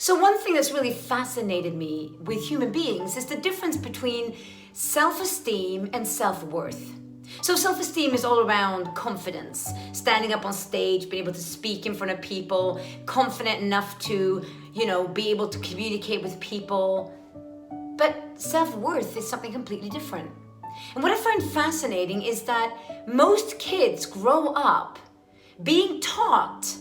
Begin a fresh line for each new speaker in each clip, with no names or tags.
So one thing that's really fascinated me with human beings is the difference between self-esteem and self-worth. So self-esteem is all around confidence, standing up on stage, being able to speak in front of people, confident enough to, be able to communicate with people. But self-worth is something completely different. And what I find fascinating is that most kids grow up being taught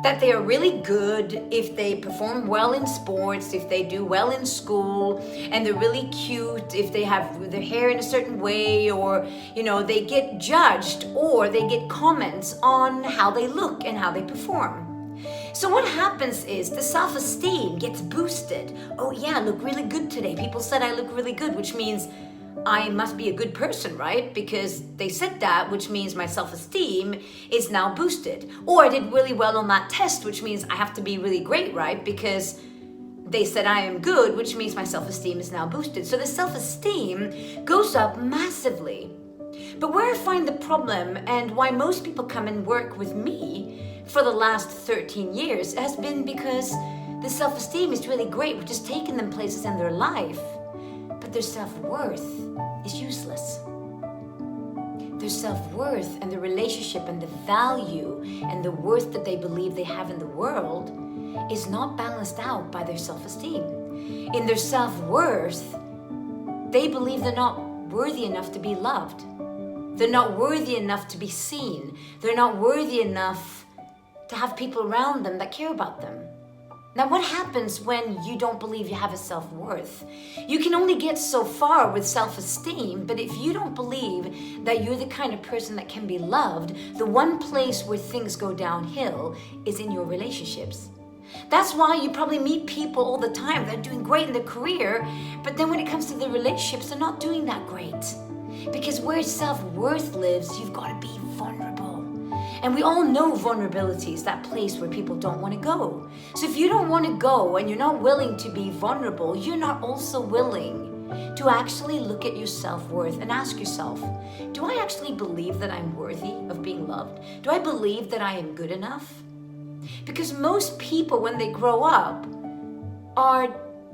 that they are really good if they perform well in sports, if they do well in school, and they're really cute if they have their hair in a certain way, or they get judged or they get comments on how they look and how they perform. So what happens is the self-esteem gets boosted. Oh yeah, I look really good today. People said I look really good, which means I must be a good person, right? Because they said that, which means my self-esteem is now boosted. Or I did really well on that test, which means I have to be really great, right? Because they said I am good, which means my self-esteem is now boosted. So the self-esteem goes up massively. But where I find the problem and why most people come and work with me for the last 13 years has been because the self-esteem is really great. We're just taking them places in their life. But their self-worth is useless. Their self-worth and the relationship and the value and the worth that they believe they have in the world is not balanced out by their self-esteem. In their self-worth, they believe they're not worthy enough to be loved. They're not worthy enough to be seen. They're not worthy enough to have people around them that care about them. Now, what happens when you don't believe you have a self-worth? You can only get so far with self-esteem, but if you don't believe that you're the kind of person that can be loved, the one place where things go downhill is in your relationships. That's why you probably meet people all the time that are doing great in their career, but then when it comes to their relationships, they're not doing that great. Because where self-worth lives, you've got to be vulnerable. And we all know vulnerability is that place where people don't want to go. So if you don't want to go and you're not willing to be vulnerable, you're not also willing to actually look at your self-worth and ask yourself, do I actually believe that I'm worthy of being loved? Do I believe that I am good enough? Because most people, when they grow up, are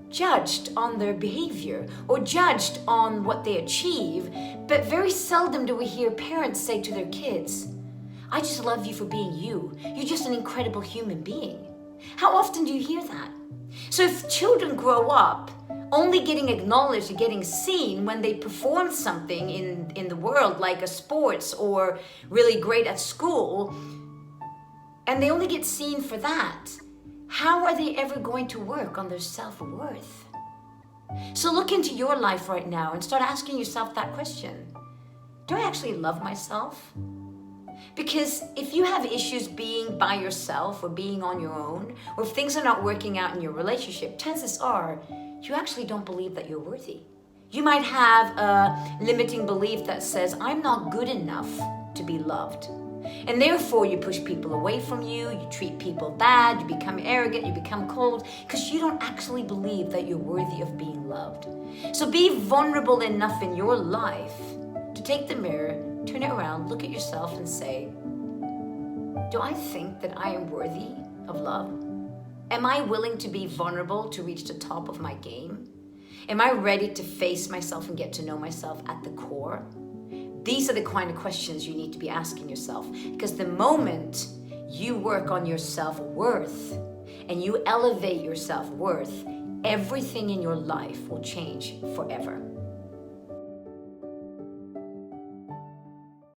judged on their behavior or judged on what they achieve, but very seldom do we hear parents say to their kids, I just love you for being you. You're just an incredible human being. How often do you hear that? So if children grow up only getting acknowledged or getting seen when they perform something in the world, like a sports or really great at school, and they only get seen for that, how are they ever going to work on their self-worth? So look into your life right now and start asking yourself that question. Do I actually love myself? Because if you have issues being by yourself or being on your own, or if things are not working out in your relationship, chances are you actually don't believe that you're worthy. You might have a limiting belief that says, I'm not good enough to be loved. And therefore you push people away from you, you treat people bad, you become arrogant, you become cold, because you don't actually believe that you're worthy of being loved. So be vulnerable enough in your life to take the mirror, turn it around, look at yourself and say, do I think that I am worthy of love? Am I willing to be vulnerable to reach the top of my game? Am I ready to face myself and get to know myself at the core? These are the kind of questions you need to be asking yourself, because the moment you work on your self-worth and you elevate your self-worth, everything in your life will change forever.